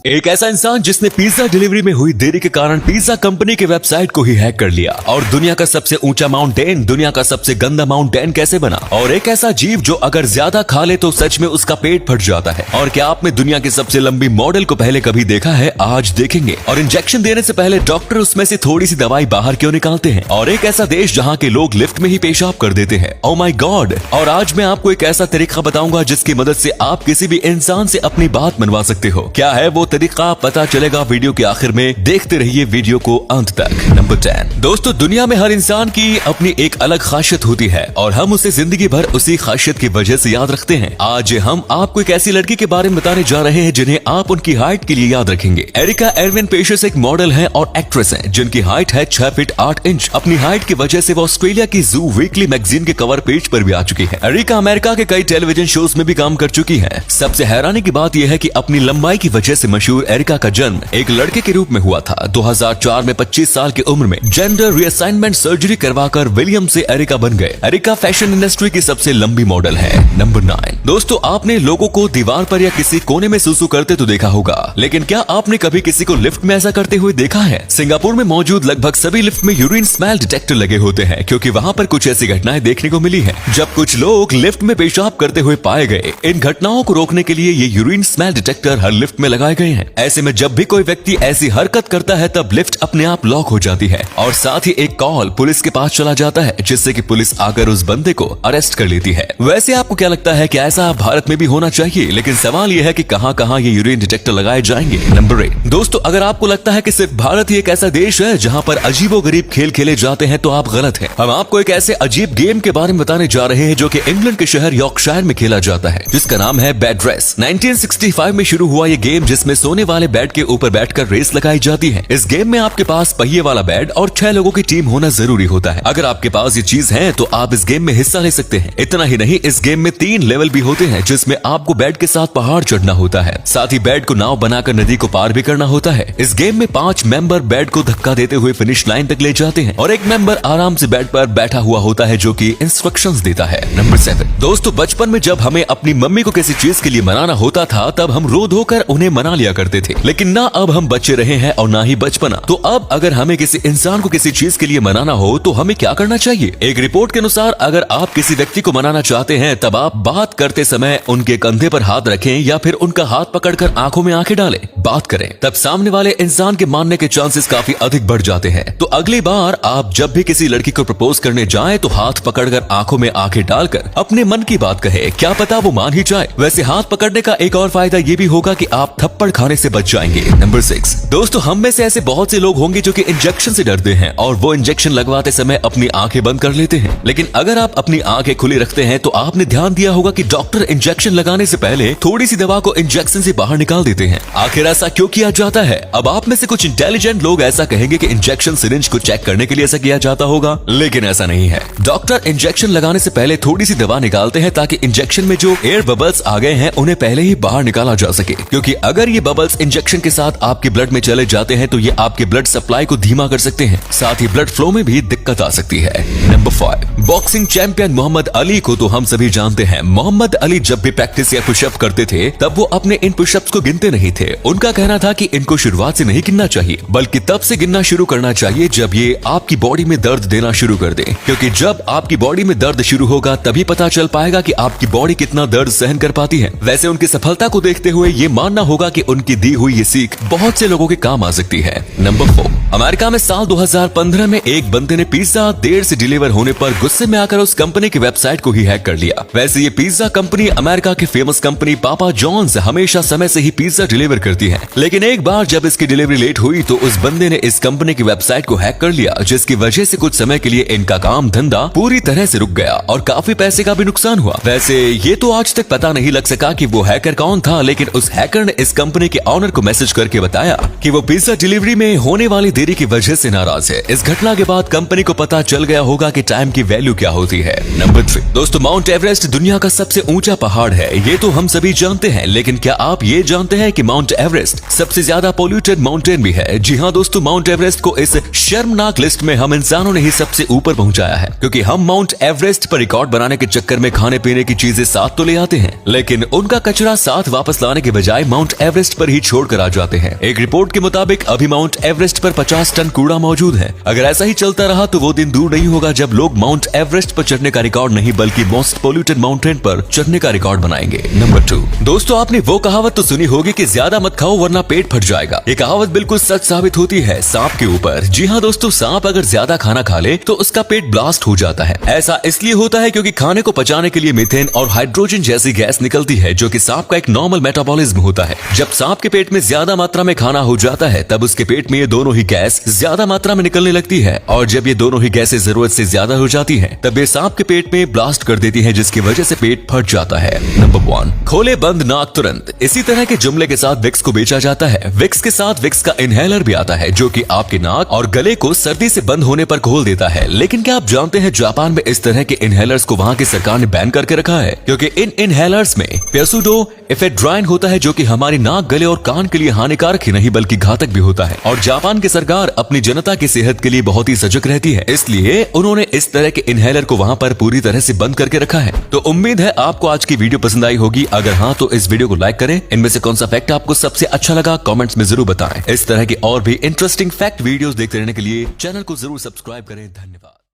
एक ऐसा इंसान जिसने पिज्जा डिलीवरी में हुई देरी के कारण पिज्जा कंपनी के वेबसाइट को ही हैक कर लिया। और दुनिया का सबसे ऊंचा माउंटेन दुनिया का सबसे गंदा माउंटेन कैसे बना। और एक ऐसा जीव जो अगर ज्यादा खा ले तो सच में उसका पेट फट जाता है। और क्या आपने दुनिया की सबसे लंबी मॉडल को पहले कभी देखा है, आज देखेंगे। और इंजेक्शन देने से पहले डॉक्टर उसमें से थोड़ी सी दवाई बाहर क्यों निकालते हैं। और एक ऐसा देश जहाँ के लोग लिफ्ट में ही पेशाब कर देते हैं। Oh my God. और आज मैं आपको एक ऐसा तरीका बताऊंगा जिसकी मदद से आप किसी भी इंसान से अपनी बात मनवा सकते हो। क्या है वो तरीका, पता चलेगा वीडियो के आखिर में। देखते रहिए वीडियो को अंत तक। नंबर 10। दोस्तों, दुनिया में हर इंसान की अपनी एक अलग खासियत होती है और हम उसे जिंदगी भर उसी खासियत की वजह से याद रखते हैं। आज हम आपको एक ऐसी लड़की के बारे में बताने जा रहे हैं जिन्हें आप उनकी हाइट के लिए याद रखेंगे। एरिका एरविन पेशेस एक मॉडल है और एक्ट्रेस है जिनकी हाइट है 6 फीट 8 इंच। अपनी हाइट की वजह से वो ऑस्ट्रेलिया की जू वीकली मैगजीन के कवर पेज पर भी आ चुकी है। एरिका अमेरिका के कई टेलीविजन शोज में भी काम कर चुकी है। सबसे हैरानी की बात यह है कि अपनी लंबाई की वजह से मशहूर एरिका का जन्म एक लड़के के रूप में हुआ था। 2004 में 25 साल की उम्र में जेंडर रीअसाइनमेंट सर्जरी करवाकर विलियम से एरिका बन गए। एरिका फैशन इंडस्ट्री की सबसे लंबी मॉडल है। नंबर 9। दोस्तों, आपने लोगों को दीवार पर या किसी कोने में सुसु करते तो देखा होगा, लेकिन क्या आपने कभी किसी को लिफ्ट में ऐसा करते हुए देखा है? सिंगापुर में मौजूद लगभग सभी लिफ्ट में यूरिन स्मेल डिटेक्टर लगे होते हैं क्योंकि वहाँ पर कुछ ऐसी घटनाएं देखने को मिली है जब कुछ लोग लिफ्ट में पेशाब करते हुए पाए गए। इन घटनाओं को रोकने के लिए ये यूरिन स्मेल डिटेक्टर हर लिफ्ट में लगाए गए हैं। ऐसे में जब भी कोई व्यक्ति ऐसी हरकत करता है तब लिफ्ट अपने आप लॉक हो जाती है और साथ ही एक कॉल पुलिस के पास चला जाता है जिससे कि पुलिस आकर उस बंदे को अरेस्ट कर लेती है। वैसे आपको क्या लगता है कि ऐसा भारत में भी होना चाहिए? लेकिन सवाल यह है कि कहां-कहां ये यूरिन डिटेक्टर लगाए जाएंगे। नंबर 8। दोस्तों, अगर आपको लगता है कि सिर्फ भारत ही एक ऐसा देश है जहां पर अजीबोगरीब खेल खेले जाते हैं तो आप गलत हैं। हम आपको एक ऐसे अजीब गेम के बारे में बताने जा रहे हैं जो कि इंग्लैंड के शहर यॉर्कशायर में खेला जाता है, जिसका नाम है बेड रेस। 1965 में शुरू हुआ ये गेम जिसमें सोने वाले बेड के ऊपर बैठकर रेस लगाई जाती है। इस गेम में आपके पास पहिए वाला बेड और 6 लोगों की टीम होना जरूरी होता है। अगर आपके पास ये चीज है तो आप इस गेम में हिस्सा ले सकते हैं। इतना ही नहीं, इस गेम में 3 लेवल भी होते हैं जिसमें आपको बेड के साथ पहाड़ चढ़ना होता है। साथ ही बेड को नाव बनाकर नदी को पार भी करना होता है। इस गेम में 5 मेंबर बेड को धक्का देते हुए फिनिश लाइन तक ले जाते हैं और एक मेंबर आराम से बेड पर बैठा हुआ होता है जो कि इंस्ट्रक्शंस देता है। नंबर 7। दोस्तों, बचपन में जब हमें अपनी मम्मी को किसी चीज के लिए मनाना होता था तब हम रो धोकर उन्हें मना लिया करते थे, लेकिन ना अब हम बच्चे रहे हैं और ना ही बचपना। तो अब अगर हमें किसी इंसान को किसी चीज के लिए मनाना हो तो हमें क्या करना चाहिए? एक रिपोर्ट के अनुसार अगर आप किसी व्यक्ति को मनाना चाहते हैं तब आप बात करते समय उनके कंधे पर हाथ रखें या फिर उनका हाथ पकड़कर आंखों में आंखें डालें। बात करें तब सामने वाले इंसान के मानने के चांसेस काफी अधिक बढ़ जाते हैं। तो अगली बार आप जब भी किसी लड़की को प्रपोज करने जाएं तो हाथ पकड़कर आंखों में आंखें डालकर अपने मन की बात कहे, क्या पता वो मान ही जाए। वैसे हाथ पकड़ने का एक और फायदा ये भी होगा कि आप थप्पड़ खाने से बच जाएंगे। नंबर 6। दोस्तों, हम में से ऐसे बहुत से लोग होंगे जो कि इंजेक्शन से डरते हैं और वो इंजेक्शन लगवाते समय अपनी आंखें बंद कर लेते हैं। लेकिन अगर आप अपनी आंखें खुली रखते हैं तो आपने ध्यान दिया होगा कि डॉक्टर इंजेक्शन लगाने से पहले थोड़ी सी दवा को इंजेक्शन से बाहर निकाल देते हैं। आखिर ऐसा क्यों किया जाता है? अब आप में से कुछ इंटेलिजेंट लोग ऐसा कहेंगे कि इंजेक्शन सिरिंज को चेक करने के लिए ऐसा किया जाता होगा, लेकिन ऐसा नहीं है। डॉक्टर इंजेक्शन लगाने से पहले थोड़ी सी दवा निकालते हैं ताकि इंजेक्शन में जो एयर बबल्स आ गए हैं उन्हें पहले ही बाहर निकाला जा सके, क्योंकि अगर ये बबल्स इंजेक्शन के साथ आपके ब्लड में चले जाते हैं तो ये आपके ब्लड सप्लाई को धीमा कर सकते हैं, साथ ही ब्लड फ्लो में भी दिक्कत आ सकती है। Number 5। Boxing champion Muhammad Ali को तो हम सभी जानते हैं। मोहम्मद अली जब भी प्रैक्टिस या पुशअप करते थे तब वो अपने इन पुशअप्स को गिनते नहीं थे। उनका कहना था कि इनको शुरुआत से नहीं गिनना चाहिए बल्कि तब से गिनना शुरू करना चाहिए जब ये आपकी बॉडी में दर्द देना शुरू कर दे, क्योंकि जब आपकी बॉडी में दर्द शुरू होगा तभी पता चल पाएगा कि आपकी बॉडी कितना दर्द सहन कर पाती है। वैसे उनकी सफलता को देखते हुए ये मानना होगा कि उनकी दी हुई ये सीख बहुत से लोगों के काम आ सकती है। नंबर 4। अमेरिका में साल 2015 में एक बंदे ने पिज्जा देर से डिलीवर होने पर गुस्से में आकर उस कंपनी की वेबसाइट को ही हैक कर लिया। वैसे ये पिज्जा कंपनी अमेरिका की फेमस कंपनी पापा जॉन्स हमेशा समय से ही पिज्जा डिलीवर करती है, लेकिन एक बार जब इसकी डिलीवरी लेट हुई तो उस बंदे ने इस कंपनी की वेबसाइट को हैक कर लिया, जिसकी वजह से कुछ समय के लिए इनका काम धंधा पूरी तरह से रुक गया और काफी पैसे का भी नुकसान हुआ। वैसे ये तो आज तक पता नहीं लग सका कि वो हैकर कौन था, लेकिन उस हैकर ने इस कंपनी के ऑनर को मैसेज करके बताया कि वो पिज्जा डिलीवरी में होने वाली देरी की वजह से नाराज है। इस घटना के बाद कंपनी को पता चल गया होगा कि टाइम की वैल्यू क्या होती है। नंबर 3 दोस्तों, माउंट एवरेस्ट दुनिया का सबसे ऊंचा पहाड़ है। ये तो हम सभी जानते हैं, लेकिन क्या आप ये जानते हैं कि माउंट एवरेस्ट सबसे ज्यादा पोल्यूटेड माउंटेन भी है? जी हाँ दोस्तों, माउंट एवरेस्ट को इस शर्मनाक लिस्ट में हम इंसानों ने ही सबसे ऊपर पहुंचाया है, क्योंकि हम माउंट एवरेस्ट पर रिकॉर्ड बनाने के चक्कर में खाने पीने की चीजें साथ तो ले आते हैं, लेकिन उनका कचरा साथ वापस लाने के बजाय माउंट एवरेस्ट पर ही छोड़ कर आ जाते हैं। एक रिपोर्ट के मुताबिक अभी माउंट एवरेस्ट पर 50 टन कूड़ा मौजूद है। अगर ऐसा ही चलता रहा तो वो दिन दूर नहीं होगा जब लोग माउंट एवरेस्ट पर चढ़ने का रिकॉर्ड नहीं बल्कि मोस्ट पोल्यूटेड माउंटेन पर चढ़ने का रिकॉर्ड बनाएंगे। नंबर 2 दोस्तों, आपने वो कहावत तो सुनी होगी कि ज्यादा मत खाओ वरना पेट फट जाएगा। ये कहावत बिल्कुल सच साबित होती है सांप के ऊपर। जी हाँ दोस्तों, सांप अगर ज्यादा खाना खा ले तो उसका पेट ब्लास्ट हो जाता है। ऐसा इसलिए होता है क्योंकि खाने को पचाने के लिए मीथेन और हाइड्रोजन जैसी गैस निकलती है, जो कि सांप का एक नॉर्मल मेटाबॉलिज्म होता है। जब सांप के पेट में ज्यादा मात्रा में खाना हो जाता है तब उसके पेट में ये दोनों ही गैस ज्यादा मात्रा में निकलने लगती है, और जब ये दोनों ही गैसें जरूरत से ज्यादा हो जाती हैं, तब ये सांप के पेट में ब्लास्ट कर देती है, जिसकी वजह से पेट फट जाता है। नंबर 1 खोले बंद नाक तुरंत। इसी तरह के जुमले के साथ विक्स को बेचा जाता है। विक्स के साथ विक्स का इनहेलर भी आता है, जो कि आपके नाक और गले को सर्दी से बंद होने पर खोल देता है। लेकिन क्या आप जानते हैं जापान में इस तरह के इनहेलर्स को वहां की सरकार ने बैन करके रखा है, क्योंकि इन इनहेलर्स में पेसुडो एफेड्राइन होता है, जो कि हमारी नाक, गले और कान के लिए हानिकारक ही नहीं बल्कि घातक भी होता है। और जापान की सरकार अपनी जनता की सेहत के लिए बहुत ही सजग रहती है, इसलिए उन्होंने इस तरह के इनहेलर को वहां पर पूरी तरह से बंद करके रखा है। तो उम्मीद है आपको आज की वीडियो पसंद आई होगी। अगर हाँ तो इस वीडियो को लाइक करें। इनमें से कौन सा फैक्ट आपको सबसे अच्छा लगा कमेंट्स में जरूर बताएं। इस तरह की और भी इंटरेस्टिंग फैक्ट वीडियोस देखते रहने के लिए चैनल को जरूर सब्सक्राइब करें। धन्यवाद।